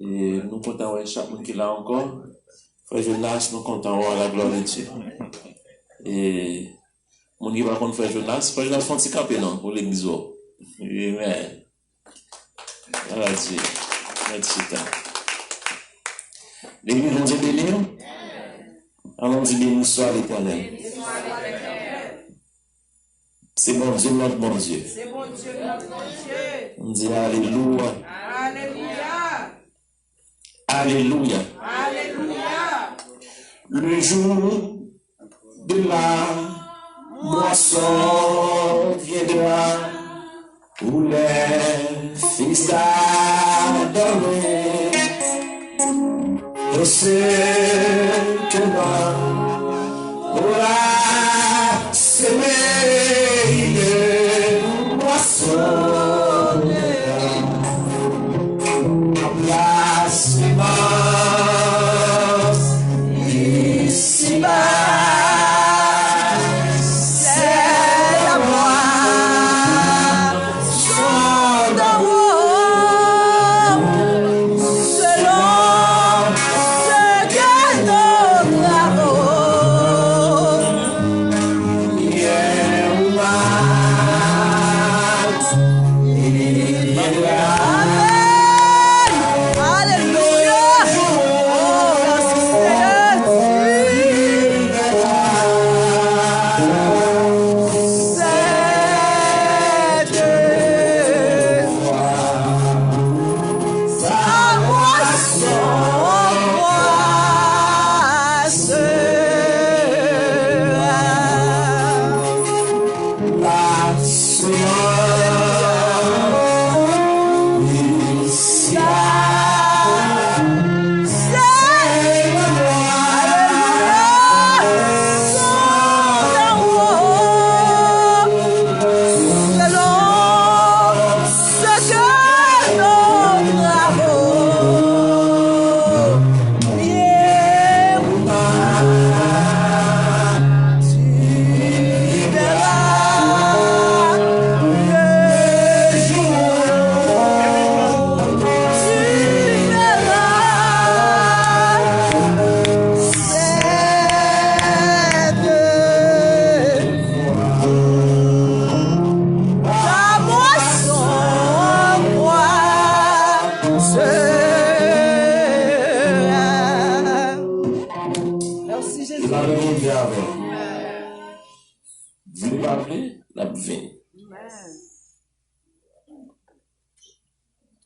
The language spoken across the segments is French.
Et nous comptons avec chaque monde qui est là encore. Frère Jonas, nous comptons à la gloire de Dieu. Et mon qui va contre Frère Jonas font un petit campé non pour l'église. Amen. Voilà Dieu. Merci. L'église vont Dieu bénir. Allons dire béni soit l'Éternel. C'est bon Dieu, notre bon Dieu. C'est bon Dieu, notre bon Dieu. On dit Alléluia. Alléluia. Alléluia. Alléluia. Le jour de la moisson viendra où les fils d'Adam et ceux que l'on aura semé une moisson. La semence ici-bas, c'est la moisson d'en haut, selon ce que nos travaux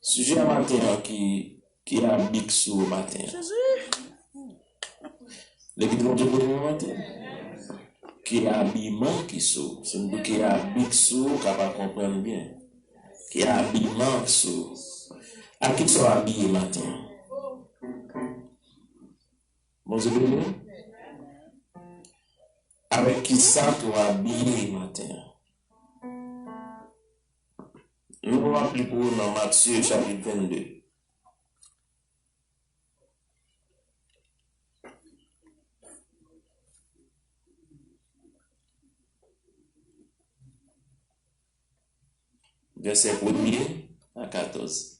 Sujet à matin qui a Bixou au matin. Les vidéos de au matin. Qui a habillement qui sous. C'est nous qui a Bixou qui va comprendre bien. Qui a habillement qui sous. À qui sont habillés matin. Bonjour. Avec qui ça tu as habillé matin. Nous allons appeler pour nous dans Matthieu chapitre 22. Verset 1er à 14.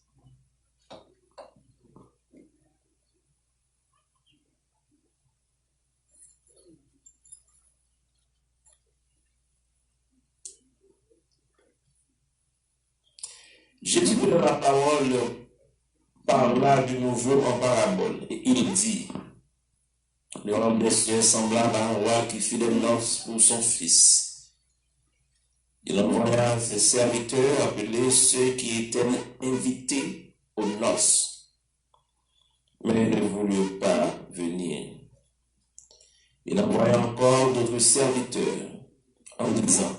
Jésus prenant la parole parla de nouveau en parabole et il dit, le royaume des cieux semblable à un roi qui fit des noces pour son fils. Il envoya ses serviteurs appeler ceux qui étaient invités aux noces, mais ils ne voulurent pas venir. Il envoya encore d'autres serviteurs en disant,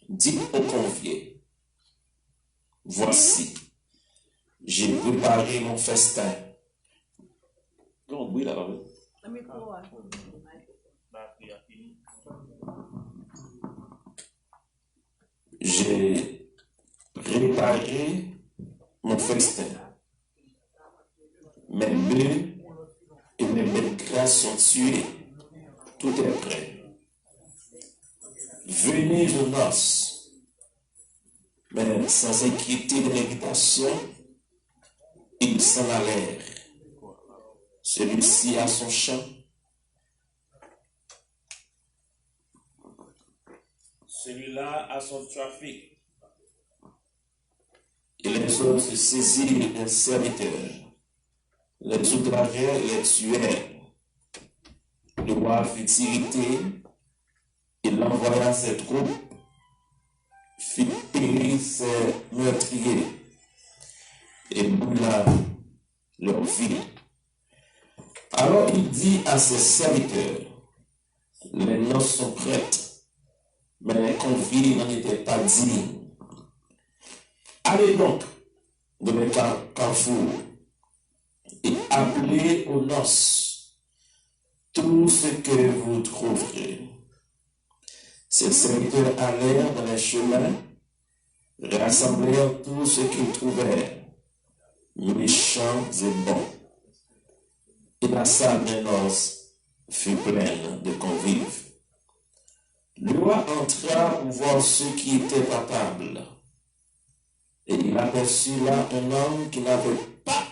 dites aux conviés, voici, j'ai préparé mon festin. Oui, là, j'ai préparé mon festin. Mes bœufs et mes belles grâces sont tués. Tout est prêt. Venez aux noces, mais sans inquiéter de l'invitation ils s'en allèrent. Celui-ci a son champ. Celui-là a son trafic. Et les autres saisirent un serviteur, les outragèrent et les tuèrent. Le roi fut irrité, il envoya ses troupes, fit périr ses meurtriers et brûla leur vie. Alors il dit à ses serviteurs, les noces sont prêtes, mais les convives n'en étaient pas dignes. Allez donc dans les carrefours et appelez aux noces tout ce que vous trouverez. Ses serviteurs allèrent dans les chemins, rassemblèrent tout ce qu'ils trouvèrent, méchants et bons. Et la salle des noces fut pleine de convives. Le roi entra pour voir ceux qui étaient à table. Et il aperçut là un homme qui n'avait pas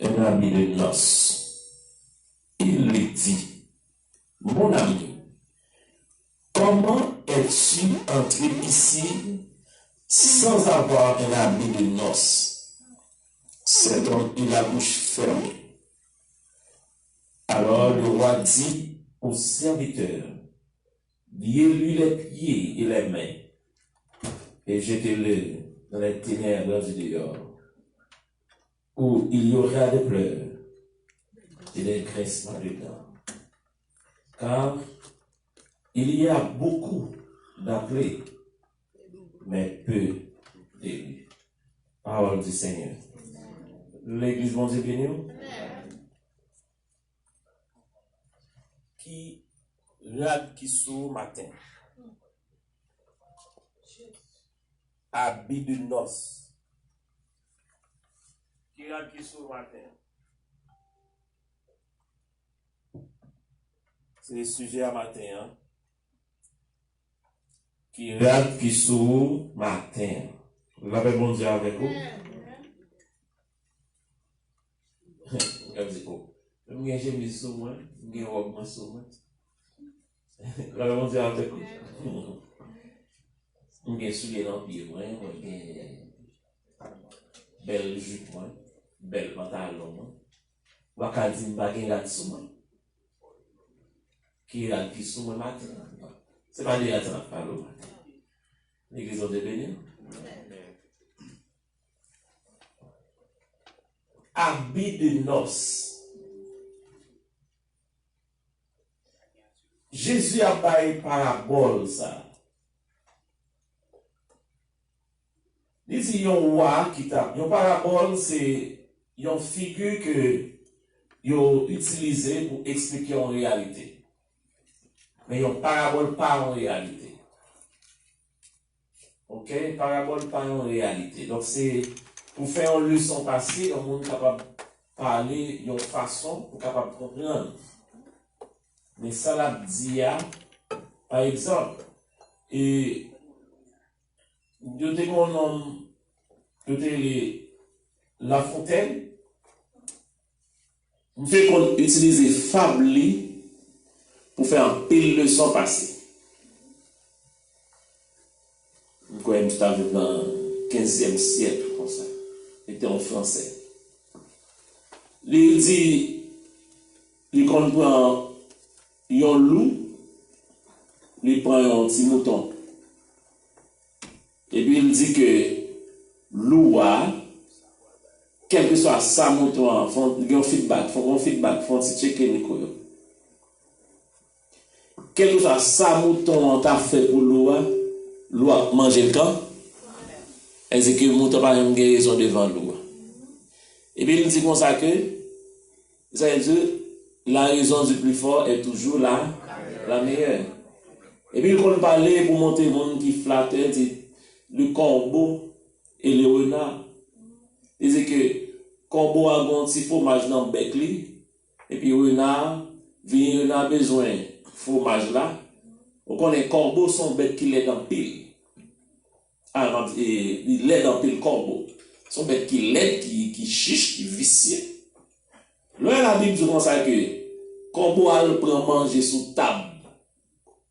un habit de noces. Il lui dit, mon ami, comment es-tu entré ici sans avoir un habit de noces? Cet homme eut la bouche fermée. Alors le roi dit au serviteur, liez-lui les pieds et les mains, et jetez-le dans les ténèbres du dehors, où il y aura des pleurs et des grincements de dents. Car il y a beaucoup d'appelés, mais peu d'élus. Parole du Seigneur. L'Église, bon Dieu, béni. Qui regarde qui sous matin. Habit de noces. Qui regarde qui sous matin. C'est le sujet à matin, hein. Qui regarde qui sous matin. Vous avez bon Dieu avec vous? J'ai mis sous moi, j'ai mis sous moi. Vous avez bon Dieu avec vous? J'ai souillé dans le pied, j'ai belle jupe, belle pantalon. Vous avez dit que je suis sous moi. Qui regarde qui sous moi matin. C'est pas des gens qui parlent au matin. L'église de béni. Habit de noces. Jésus a parlé parabole ça. Il dit yon roi qui t'a. Yon parabole c'est une figure que yon utilisé pour expliquer en réalité. Mais yon parabole pas en réalité. Ok? Parabole pas en réalité. Donc c'est pour faire une leçon passée, on monde capable de parler d'une façon pour capable de comprendre. Mais ça l'a dit, par exemple, et de te mon nom, de te La Fontaine, on fait qu'on utilise fable pour faire un pile leçon passée. Vous connaissez tout à fait dans le 15e siècle, comme ça. Était en français. Il dit, il comprend un loup, il prend un petit mouton. Et puis il dit que loup quel que soit sa mouton, il y a un feedback, faut checker Nico. Quel que soit sa mouton, t'a fait pour loup a mangé le camp. Elle dit que le mouton n'a pas une raison devant loup. Et puis il dit comme ça que, ça veut dire, la raison du plus fort est toujours la meilleure. Et puis il compte parler pour montrer le monde qui flatte, le corbeau et le renard. Il dit que corbeau a un petit fromage dans le bec, et puis renard a besoin de fromage là. On connaît corbeau son bête qui est dans pile. il l'aide un peu le corbeau. Son bête qui l'aide, qui chiche, qui vicieux. Là, la Bible dit comme ça que corbeau a le prend manger sous table.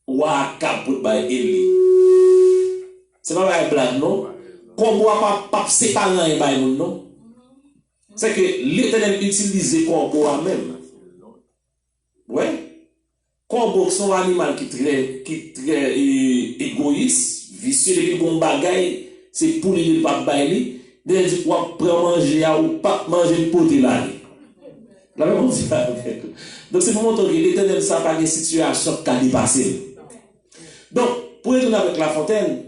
Ou à cap pour bailler Eli. C'est pas une blague, non? Corbeau a pas séparé un bail, non? C'est que l'Éternel utilise corbeau à même. Ouais? Corbeau, c'est un animal qui est très égoïste, vicieux, et bon bagaille, c'est pour lui ne pas bailler. Dès que tu prends manger ou pas manger le poté là. La même chose. Donc c'est pour montrer que l'Éternel ne sait pas des situations qui ont dépassé. Donc, pour retourner avec La Fontaine,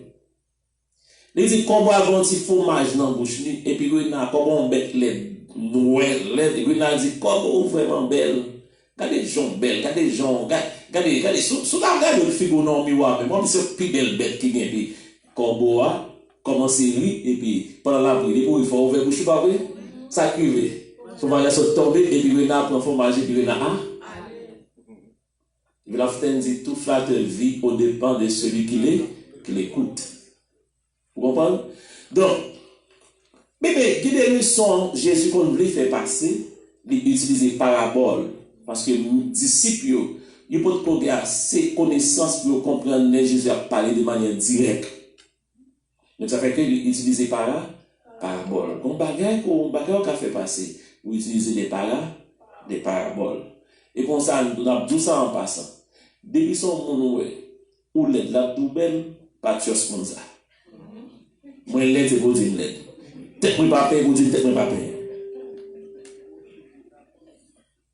il dit qu'on boit un petit fromage dans la bouche, et puis il a comme un bête laide, et puis il a dit comme vraiment belle. Regardez les gens belles, regardez les gens, regardez, sous la regarde le frigo dans le miroir, mais moi, c'est plus belle bête qui vient, puis corbeau a commencé à rire, et puis pendant la prière, il faut ouvrir la bouche, pas vrai? Ça cuve. Son mari est tombé, et puis il a pris un fromage, et puis il a La Fontaine dit tout flatteur vit au dépend de celui qui l'écoute. Vous comprenez? Donc, mais qui des leçons Jésus qu'on voulait faire passer, il utilise parabole. Parce que les disciples, ils peuvent avoir assez connaissances pour comprendre que Jésus a parlé de manière directe. Donc ça fait qu'il utilise parabole. Comme bagage qu'on a fait passer, vous utilisez des paraboles. Et comme ça, nous avons tout ça en passant. Depuis son monde, ou l'aide la tout belle, pas de chose comme ça. Moi, l'aide, c'est pour dire l'aide. Peut-être que je ne pas payer, vous dites peut-être que je ne pas payer.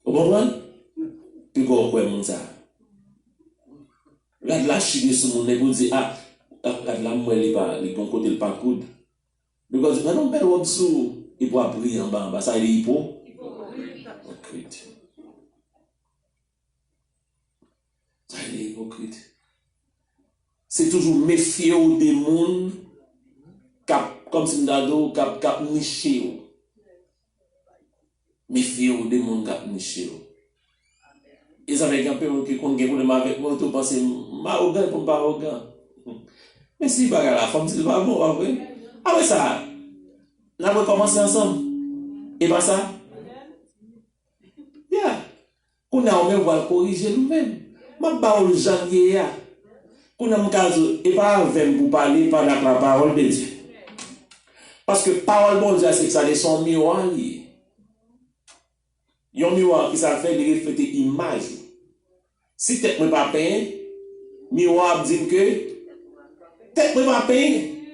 Vous comprenez? Puis vous comprenez ça. Là, de la chine sur mon nez, vous dites, là, de la moelle, les bons côtés, le pas coude. Vous dites, non, mais l'autre sous, il peut briller en bas, ça, il est hypocrite. Ça, il est hypocrite. C'est toujours méfier des mondes, comme si nous avons cap niché. Méfier des mondes cap niché. Et ça fait un peu qui compte pour avec moi, tu penses, ma arrogant pour pas arrogant. Mais si bagarre la femme, c'est pas bon, après. Après ça, nous avons commencé ensemble. Et pas ça? Yeah. Qu'on a même voir corriger nous-mêmes. Ma parole janvier, qu'on a mon cas, et pas avec pour parler par la parole de Dieu. Parce que parole bon Dieu, c'est que ça est son miroir. Il y a un miroir qui s'appelle de refléter image. Si tu n'es pas payé, miroir dit que tu n'es pas payé.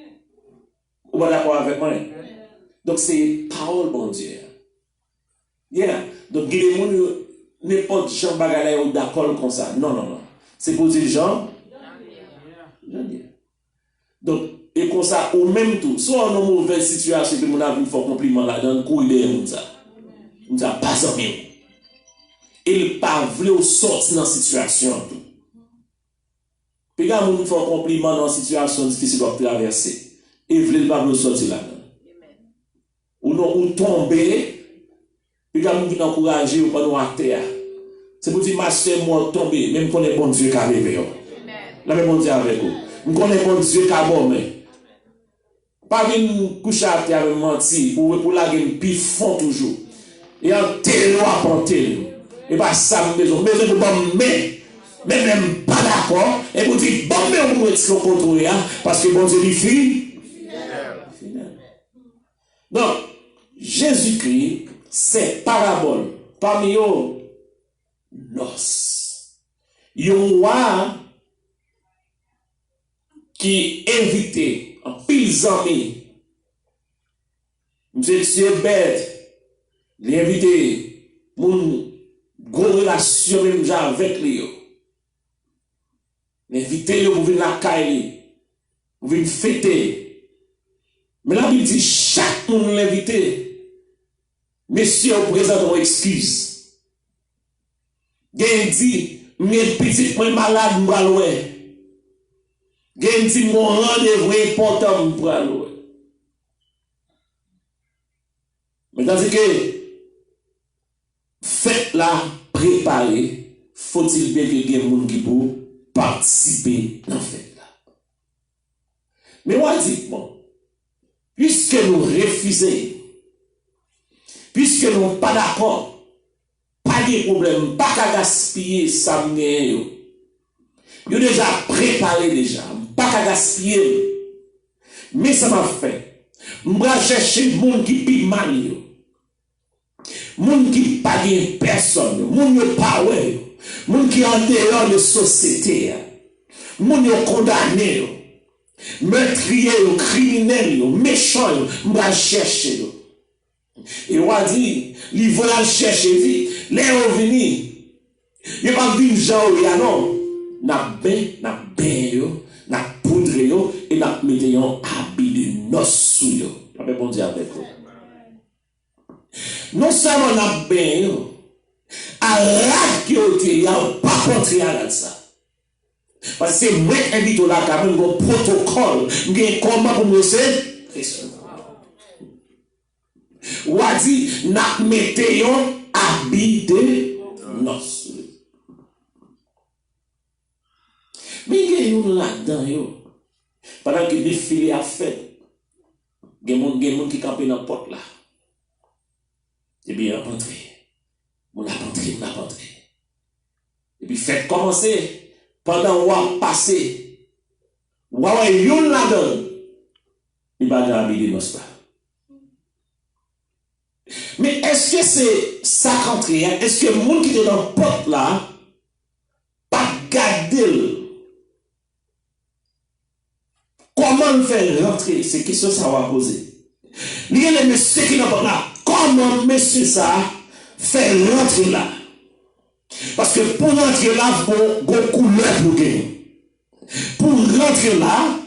Vous êtes d'accord avec moi? Donc c'est parole bon Dieu. Yeah. Donc il y a des gens n'importe Jean Bagalay ou d'accord comme ça. Non. C'est pour dire Jean. Donc, et comme ça, au même tout, soit en une mauvaise situation, que mon avis fait compliment là-dedans, courir de ça. Nous n'avons pas envie. Et il pas voulu sortir dans la situation. Puis quand nous faisons compliment dans une situation difficile à traverser, et il ne pas sortir là-dedans. Ou non, ou tomber, puis quand nous venons encourager ou pas nous à terre. C'est pour dire, ma soeur, moi, tomber, même qu'on est bon Dieu qui a rêvé. La même bon Dieu avec vous. Nous connaissons bon Dieu qui a bon, mais. Pas venir coucher à terre avec mentir, pour la gueule, puis fond toujours. Et en télé, en télé. Et pas ça, maison pour bon, mais même pas d'accord. Et vous dites, bon, mais on peut être contrôler, parce que bon Dieu dit, fidèle. Donc, Jésus-Christ, c'est parabole. Parmi eux, l'os. Il y a un roi qui est invité en pile amis. Monsieur bête, l'invité, mon gros relation même avec lui. L'invité, vous venez la caille, vous venez fêter. Mais la Bible dit, chaque monde l'invité, messieurs, vous présentez une excuse. Gen dit, mes petits points malades, moi, l'oué. Gen dit, mon rendez-vous important, moi, l'oué. Mais tandis que, faites-la préparer, faut-il bien que gen moun qui pour participer dans fête là. Mais on dit, bon, puisque nous refusons, puisque nous sommes pas d'accord, pas de problème, pas qu'à gaspiller ça nous yo déjà préparé déjà, pas qu'à gaspiller. Mais ça m'a fait, m'ba chercher monde qui pi mal yo. Monde qui pas de personne, monde yo pas ouais, monde qui en dehors de société, monde yo condamné yo. Meurtrier, criminel, méchant, m'ba chercher yo. Et on dit, il va chercher vite, les revenus. Il va venir gens ou non. N'a ben yo, n'a poudre yo et n'a mette yon habit de noces sou yo. Pas bon Dieu avec vous. Non seulement n'a ben yo, à rak yo te ya pas contre à ça. Parce que moi invite là quand même un protocole, m'gen comment pour me c'est ou a dit n'a mette yon habit de noces. Mais il y a une là-dedans, pendant que le défilé a fait, il y a des gens qui campent dans la porte là. Et bien, on a rentré. Et puis, faites commencer, pendant qu'on a passé, on a une là-dedans, il va y avoir des noces. Mais est-ce que c'est ça qu'entrée? Est-ce que le monde qui est dans la porte là, pas garder? Comment faire rentrer? C'est question que ça va poser. Il y a les messieurs qui n'ont pas là. Comment monsieur ça fait rentrer là? Parce que pour rentrer là, il faut une couleur pour gagner. Pour rentrer là,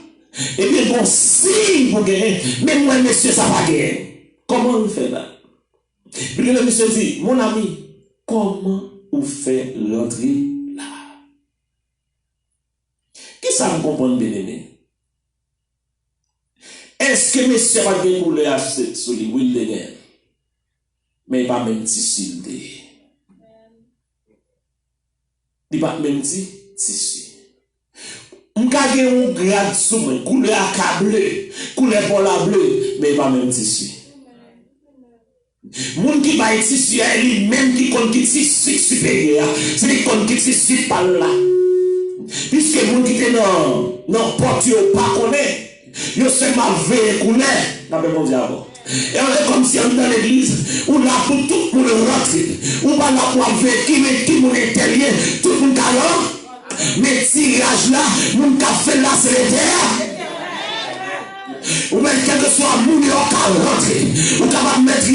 eh bien, bon signe pour gagner. Mais moi, monsieur, ça va gagner. Comment on fait là? Puis le monsieur dit, mon ami, comment on fait rentrer là? Qui ça me comprend bien aimé? Est-ce que monsieur va gagner pour le acheter sur les will de guerre? Mais pas même tissu. Il pas même tissu. On a gagné un grade sous moi, couleur accablé, couleur pour la bleue, mais pas même tissu. Moun qui va tissu, lui même qui compte qui tissu supérieur, c'est lui compte qui tissu par là. Puisque moun qui est dans porte yo pas connaît. Yo seulement veille couleur, n'a pas bon diable. Et on est comme si on est dans l'église, ou là pour tout le monde rentrer, ou pas là pour veiller qui met qui mon intérieur, tout le monde calme, mais tirage là, mon café là c'est les terres. Ou même quel que soit moun yo ka rentrer, ou capable mettre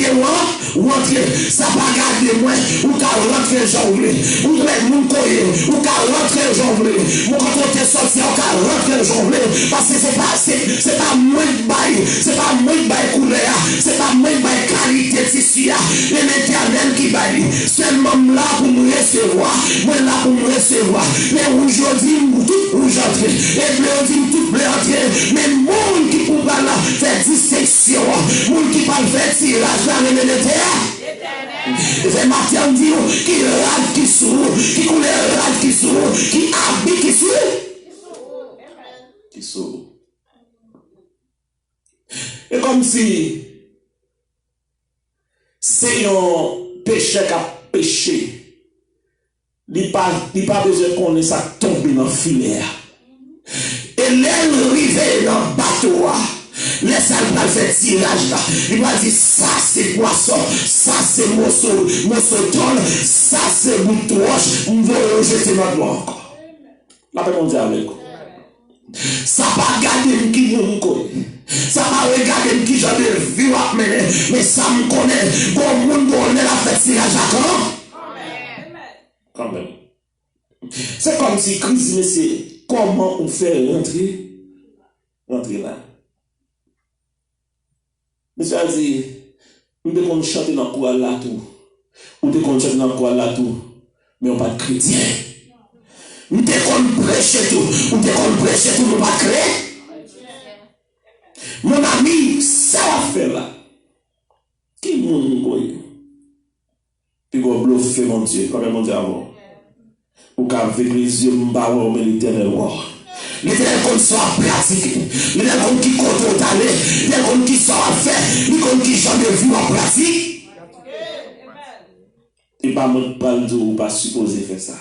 ou rentrer, ça pas garder moi, ou ka rentrer jongle, ou mettre moun koye, ou ka rentrer jongle, mon quand on sorti ou ka rentrer jongle, parce que c'est pas moi bail, c'est pas moi bail couleur, c'est pas moi bail qualité tissu, mais l'Éternel qui bail, seulement là pour nous recevoir, moi là pour nous recevoir, mais aujourd'hui tout aujourd'hui, et bleu dit tout bleu entier, mais monde qui pour là faire distinction, monde qui parle faire tirage dans le terre. C'est Matthieu dit qui râle qui sourd, qui coule râle qui sourd, qui habite qui sourd. Qui sourd. Et comme si c'est un péché qui a péché, il n'a pas besoin de connaître ça tomber dans le filet. Et l'aile rivée dans le bateau. Laisse pas faire tirage là. Il va dire ça c'est poisson, ça c'est morceau tôle, ça c'est bout de roche. On va rejeter notre doigt encore. La paix mondiale avec vous. Ça pas garder qui nous connaît. Ça pas regarder qui j'en ai vu à mener. Mais ça me connaît. Bon monde connaît la fête tirage à quand même. C'est comme si Christ me c'est comment on fait rentrer là. Monsieur a dit, nous devons chanter dans le courant là tout. Nous devons chanter dans le courant là tout. Mais on n'est pas chrétien. Nous devons prêcher tout. Nous devons prêcher tout, nous ne pas créer. Mon ami, ça va faire là. Qui moun puis go bluffer mon Dieu, comme mon Dieu avant. Ou qu'avec les yeux m'baron mais l'Éternel. L'éternel compte soit pratiqué. L'éternel compte qui compte aller. L'éternel compte qui sort à faire. Il compte qui jamais vu en pratique. Et pas mon pas le ou pas supposé faire ça.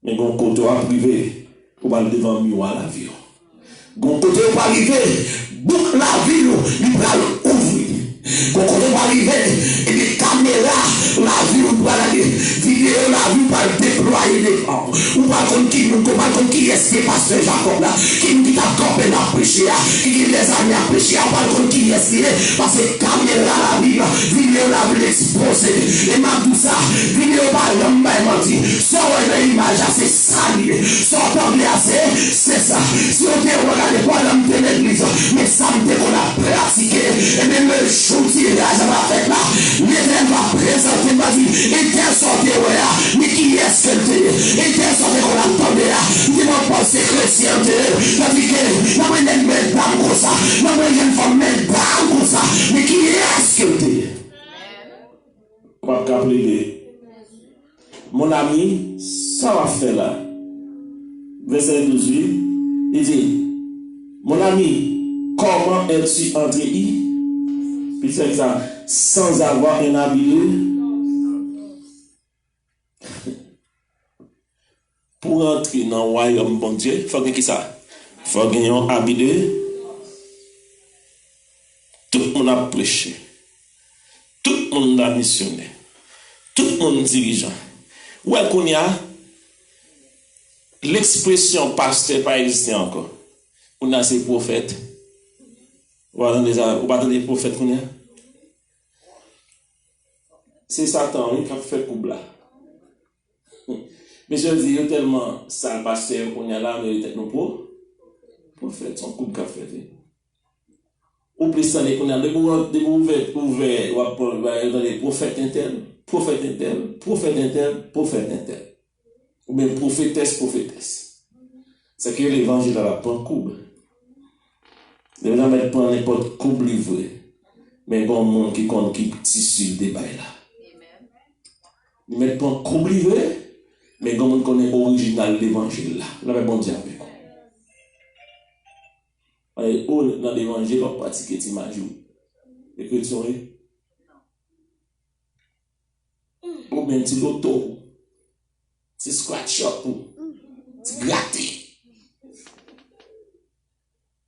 Mais bon côté à privé pour pas devant miroir la vie. Bon côté où pas arriver, boucle la vie, il va l'ouvrir. Quand on va arriver, et les caméras, la vie, on va aller, vidéo, la vie, on va déployer les gens. On va contre qui est-ce que pasteur Jacob là, qui t'a campé la prêcher, qui les amis à prêcher, on va contre qui est-ce parce que caméra, la vie, vidéo, la vie, l'exposer. Et ma tout ça, vidéo, par l'homme, menti, sans l'image, c'est sali, sans parler assez, c'est ça. Si on te regarde pas l'homme de l'église, mais ça me dit qu'on a pratiqué, et même le tirage va faire là, l'Éternel va présenter, va dire, et t'es sorti, mais qui est-ce que t'es? Et t'es sorti qu'on attendait là, il m'a pensé chrétien, ça dit que, la moyenne met pas comme ça, la moyenne femme met pas comme ça, mais qui est-ce que t'es? Pas capter. Mon ami, ça va faire là. Verset 18, il dit, mon ami, comment es-tu entré ici? Puis c'est ça, sans avoir un habillé. Pour entrer dans le royaume bon Dieu, il faut gagner qui ça? Il faut gagner un habillé. Tout le monde a prêché. Tout le monde a missionné. Tout le monde dirigeant. Où est-ce qu'on y a? L'expression pasteur pas existé encore. On a ces prophètes. Ou pas des prophètes qu'on a? C'est Satan qui a fait couple là. Mais je dis tellement ça le pasteur qu'on a là, mais peut-être nos prophètes, son couple qui a fait. Ou plus ça, qu'on a ouvert, les prophètes internes, prophète intel. Ou bien prophétesse. C'est que l'évangile a la prend couple. Les gens ne prennent n'importe couple livré. Mais il y a un monde qui compte qui tissu le débat là. Ils mettent pas un couple livré, mais il y a un monde qui connaît original l'évangile là. Là, bon Dieu avec vous. Dans l'évangile, on pratique des images. L'écriture est. Ou bien tu l'auto. Tu scratch up. Tu gratte.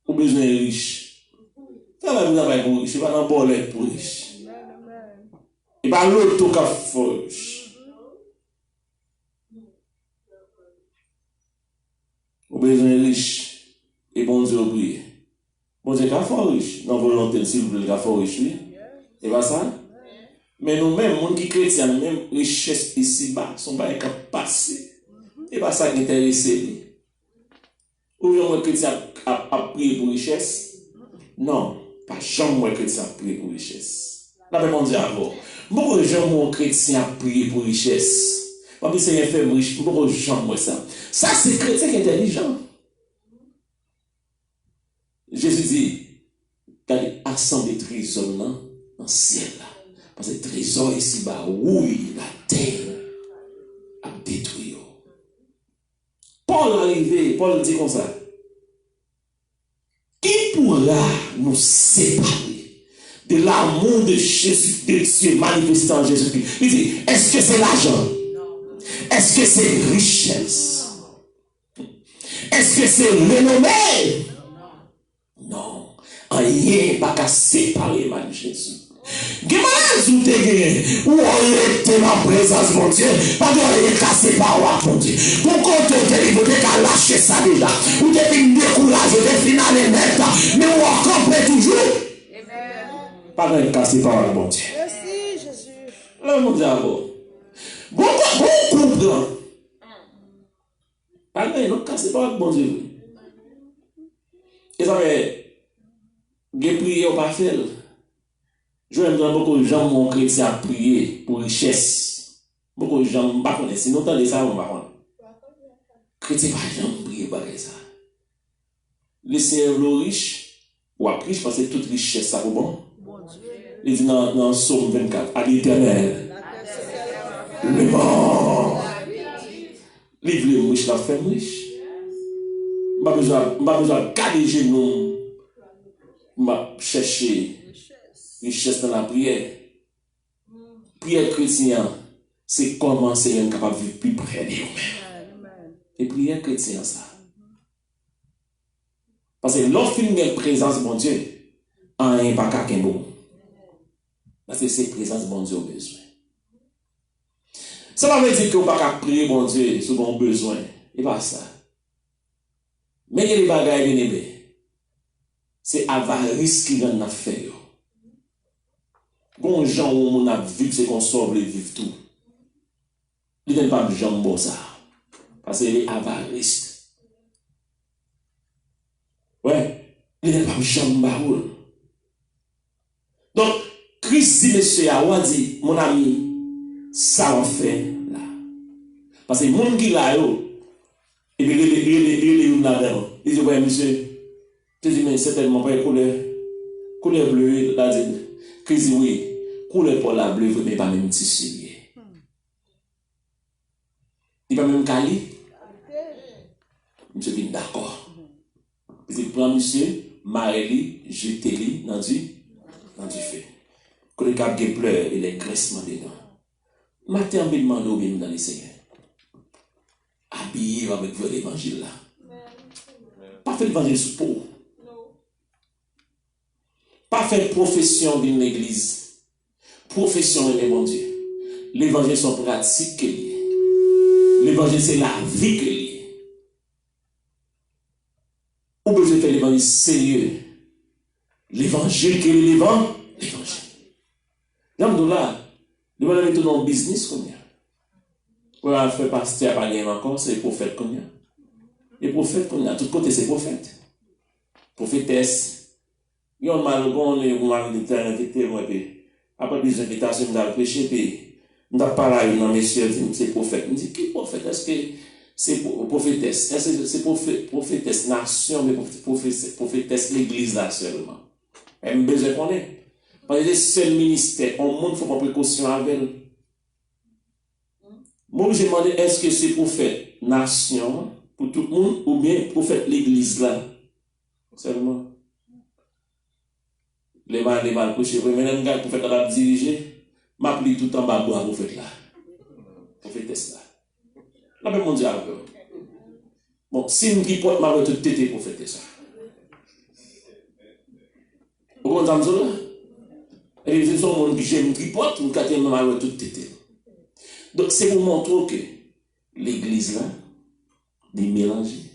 Ou besoin de riche. Ça va vous avoir pour riche. Il va dans bolette pour riche. Il va l'auto qui forge. Ou besoin de riche. Et bon Dieu oublie. Bon Dieu qui a fort riche. Non volonté, s'il vous plaît, qui a fort riche. Et pas ça? Mais nous-mêmes, les gens qui chrétiens, même richesse ici-bas, sont pas capables de passer. Et pas ça qui intéresse. Ou bien, les chrétiens a prié pour richesse? Non, pas jamais les chrétiens a prié pour richesse. Là, mais mon Dieu, avant. Pourquoi jamais les chrétiens a prié pour richesse? Parce que c'est un fait riche, pourquoi jamais ça? Ça, c'est chrétien qui est intelligent. Jésus dit, quand il assemble des trésors dans le ciel, là. Parce que le trésor ici-bas, oui, la terre a détruit. Paul arrivé, Paul dit comme ça. Qui pourra nous séparer de l'amour de Jésus, de Dieu manifesté en Jésus-Christ? Il dit, est-ce que c'est l'argent? Est-ce que c'est richesse? Est-ce que c'est renommée? Non. Rien pas qu'à séparer mal Jésus. Où on était dans la présence de mon Dieu, pas de rien cassé par mon Dieu. Pourquoi tu te livres de lâcher ça déjà? Ou tu es découragé, tu es final net, mais on va camper toujours. Pas de rien cassé par mon Dieu. Merci Jésus. Là, mon Dieu, bon comprend. Pas de rien cassé par mon Dieu. Et ça fait, j'ai prié au parfait. Je vais me dire beaucoup de gens mon chrétien a prié pour richesse. Beaucoup de gens ne connaissent pas. Si nous entendons ça, on va voir. Chrétien pas jamais prié pour ça. Le Seigneur le riche, ou a riche parce que toute richesse ça bon. Il dit dans Psaume 24, à l'Éternel. Le bon. Livre le riche, la femme riche. Pas besoin de garder genoux. M'a chercher richesse dans la prière. Prière chrétienne, c'est comment c'est un capable de vivre plus près de nous-mêmes. Et prière chrétienne, ça. Parce que lorsqu'il y a une présence de mon Dieu, un n'est pas qu'un bon. Parce que c'est présence de mon Dieu au besoin. Ça ne veut dire qu'on ne peut pas prier mon Dieu sur mon besoin. Et pas ça. Mais il y a des bagages bien aimés. C'est avarice qui rend l'affaire. Bon gens où on a vu c'est qu'on sauve les vivre tout. Il n'est pas de gens bon ça. Parce qu'il est avarice. Ouais. Il n'est pas de gens baroul. Donc, Christ dit, monsieur Awa dit, mon ami, ça on fait là. Parce que mon qui là, et puis il est là-dedans. Il dit, ouais, monsieur, tu dis, mais certainement pas couleur bleue, là, dit, Christ dit, oui, couleur pour la bleue, mais pas même tissu. Il va même cali. Monsieur dit, d'accord. Il dit, prends monsieur, marre-li, jetez-li dans du feu. Que les cap qui pleurent et les graissements dedans. Matin, on demande au bien dans les seigneurs. Habillé avec l'évangile là. Pas fait l'évangile sous peau. Pas faire profession d'une église. Profession de mon Dieu. L'évangile sont pratiques que lié. L'évangile c'est la vie que lié. Ou besoin de faire l'évangile sérieux. L'évangile que l'évangile. Là, nous allons mettre dans le business comme ça. On va faire pasteur à rien encore, c'est les prophètes comme ça. Les prophètes comme ça, de tous côtés c'est prophète. Prophétesse. Il y a un mal, on m'a invité, après des invitations, on a prêché, puis on a parlé dans messieurs, c'est prophète. On dit, qui prophète? Est-ce que c'est prophétesse? Est-ce que c'est prophétesse nation, mais prophétesse l'église là seulement? Elle me besoin qu'on est. Parce que le seul ministère, au monde, il faut prendre précaution avec elle. Moi, je demandé, est-ce que c'est prophète nation, pour tout le monde, ou bien prophète l'église là? Seulement. Les mal couchés. Maintenant, le prophète a dirigé, m'appelle tout en bas bois, prophète là. Prophétesse là. Là, même mon Dieu a peur. Bon, si nous qui porte ma toute tête, prophète ça. Vous comprenez ça là? Et c'est son monde qui j'aime qui porte, nous quatre mal toute tête. Donc, c'est pour montrer que l'église là, est mélangée.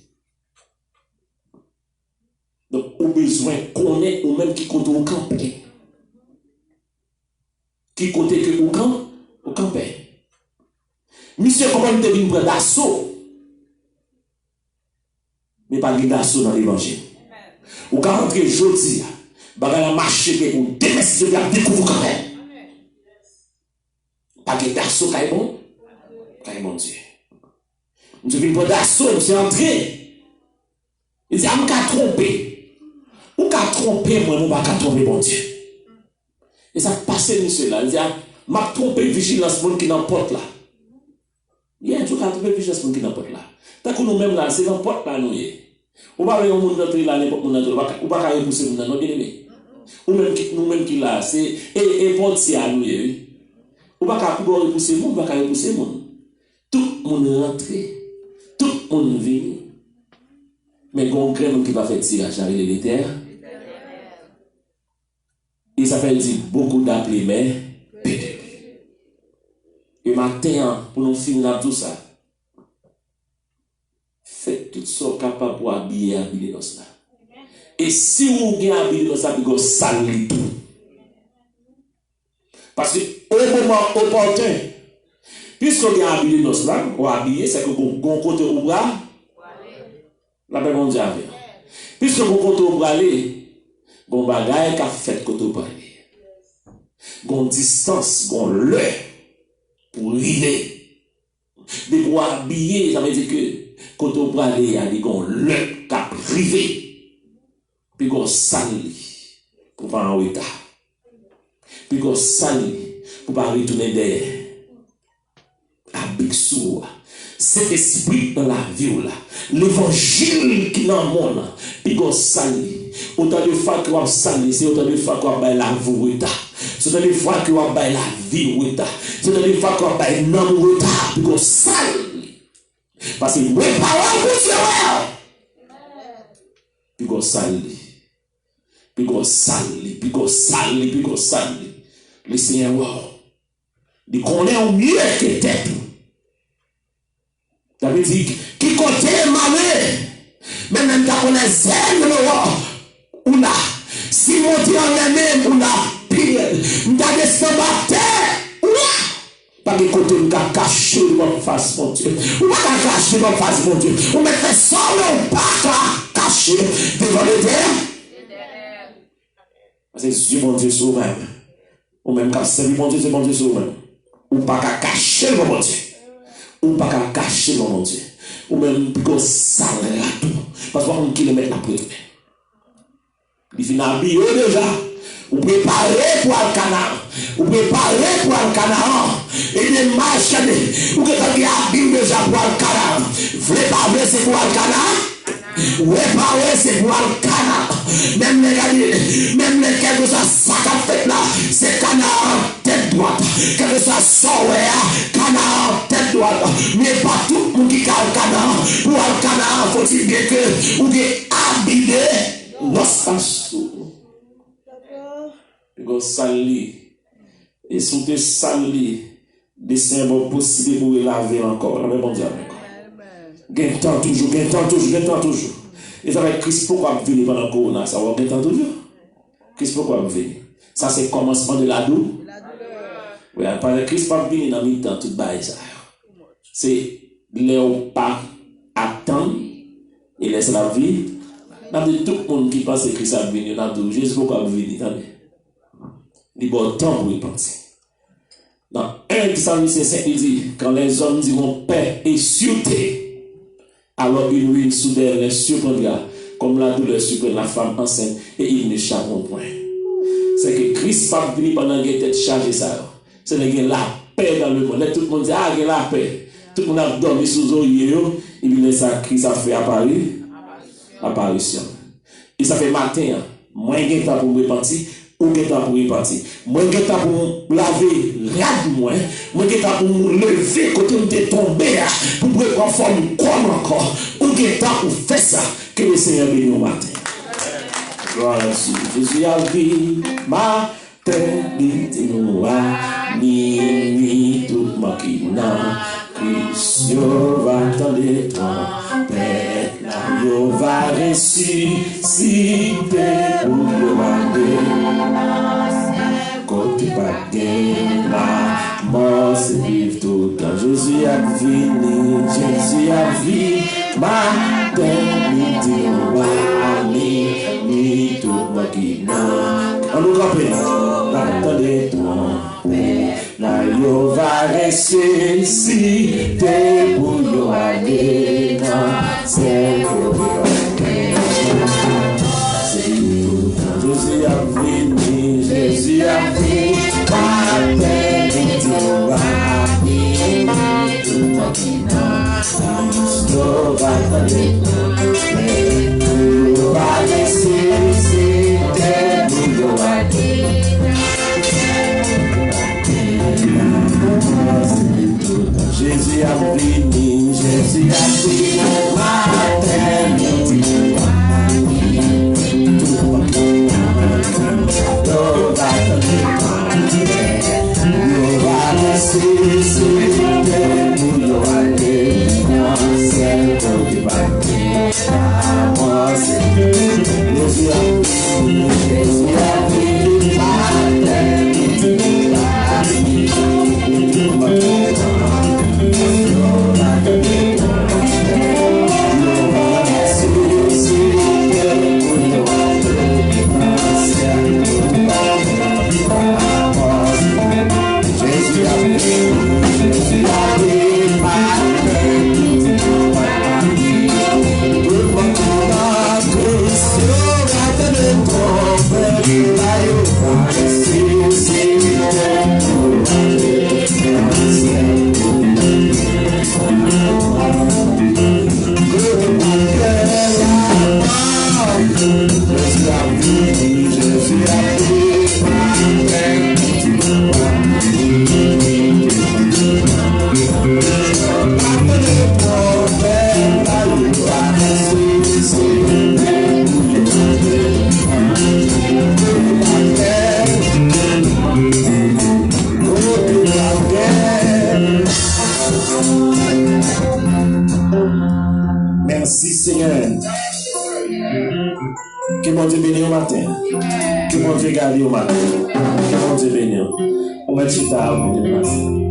Donc, au besoin qu'on ait, ou même qui compte au camper. Qui compte que au camper. Monsieur, comment nous devons prendre d'assaut? Mais pas d'assaut dans l'évangile. Ou quand rentrer jeudi, bagay marché pour démestir la découvrir quand même. Pas d'assaut, quand est bon Dieu. Nous devons prendre d'assaut, nous sommes entrés. Il dit, on m'a trompé. Ou qu'a trompé, moi, nous ne pas tromper bon Dieu. Et ça passe, monsieur, là. Il dit, m'a trompé vigilance, mon qui n'emporte là. Il y a un truc à tromper vigilance, mon qui n'emporte là. Tant que nous-mêmes là, c'est n'emporte là, nous. Ou pas, on monde d'entrer là, n'importe où, ou pas, repousser, nous, bien aimé. Ou même nous-mêmes qui là, c'est, et portier à nous, ou pas, repousser, nous, ou pas, repousser, nous. Tout le monde rentre, tout le monde vient. Mais quand on qui va faire tirage avec les terres, il s'appelle dit beaucoup d'appeler, mais pédé. Et matin, pour nous finir tout ça, faites tout ce capable pour habiller dans ça. Et si vous avez habillé dans ça, vous salez tout. Parce qu'au moment opportun, puisque vous avez habillé dans ça, vous habillé, c'est que vous avez côté au bras, la paix mondiale. Puisque vous comptez au bras, vous avez fait fait côté au bras. Vous avez distance, vous avez l'heure pour river. Mais pour habiller, ça veut dire que côté au bras, il y a l'heure qui a rivé. Puis vous sali pour pas en retard. Puis vous sali pour pas retourner derrière. Avec soi. Cet esprit dans la vie là, l'évangile qui dans le monde, puis qu'on sali. Autant de fois que vous sali, c'est autant de fois que vous avez la vie, c'est autant de fois que vous avez la vie, c'est autant de fois que vous avez l'amour, puis qu'on sali. Parce que vous avez parole pour ce puis qu'on sali. Puis qu'on sali, puis qu'on sali, puis qu'on sali. Le Seigneur, wow. Il connaît au mieux que tête. Ça veut dire, qui compte malheur, même quand on est zèle, ou là, si mon Dieu en est même, ou là, pire, m'ta descend à terre, ou là, pas de côté, m'ta caché dans face, mon Dieu, ou pas caché dans face, mon Dieu, ou me fait solo, pas caché devant le Dieu. Parce que si mon Dieu sur même, ou même quand c'est mon Dieu, c'est mon Dieu sur même, ou pas caché dans mon Dieu. Ou pas qu'à cacher dans mon Dieu. Ou même pour ça là tout. Parce qu'on a 1 kilomètre après. Il finit habillé déjà. Ou préparé pour le canard. Ou préparé pour le canard. Et des marches. Ou que tu as habillé déjà pour le canard. Vous voulez parler, c'est pour le canard? Vous voulez parler, c'est pour le canard. Même les quelque chose ça qu'a fait là, c'est canard tête droite. Quelque chose sauvé, canard tête droite. Mais pas tout le monde qui a le canard. Pour le canard, faut-il bien que vous êtes habillé dans sa sou. Vous sali. Et si vous sali, des symboles possibles pour laver encore. Mais bon Dieu, gain temps toujours, gain temps toujours, gain temps toujours. Et ça va être Christ pourquoi venir pendant le corona, ça va gain temps toujours. Christ pourquoi venir. Ça c'est le commencement de la douleur. Oui, parce que Christ pas venir dans le temps tout bail ça. C'est les pas attendre et laisse la vie. N'a dit tout le monde qui pense que Christ a venir, n'a dit Jésus pourquoi venir, attendez. Il bon temps pour y penser. Dans 1 Samuel 5, il dit quand les hommes diront paix et sûreté, alors une ruine soudaine les surprendra, comme la douleur surprend la femme enceinte, et ils ne n'échapperont point. C'est que Christ pas venu pendant qu'il était chargé ça. C'est que la paix dans le monde. Tout le monde dit, ah, il y a la paix. Tout le monde a dormi sous oreiller, et puis ça, Christ a fait apparition. Et ça fait matin, moins de temps pour me repentir, ou de temps pour repentir. Moins de temps pour laver rade moins de temps pour me lever quand on est tombé, pour prendre forme comme encore, ou de temps pour faire ça, que le Seigneur bénisse au matin. Gloire à Dieu. Jésus a vu ma tête, ni toute ma quina. Christ va attendre toi, Père, yo va ressusciter pour le côté pas la mort c'est vivre tout le temps. Jésus a venu, Jésus a vu ma tête, ni tout ma quina. On nous rappelle, attendez toi, la yo va ressusciter pour yo aller dans cette Jésus a venu, Jésus a venu, ma tête yo va aller yo va ressusciter pour yo aller. Jésus a venu, Jésus a venu, ma terre, Que bon Dieu bénisse au matin. Que bon Dieu garde au matin. Que bon Dieu bénisse. On va être à vous de grâce.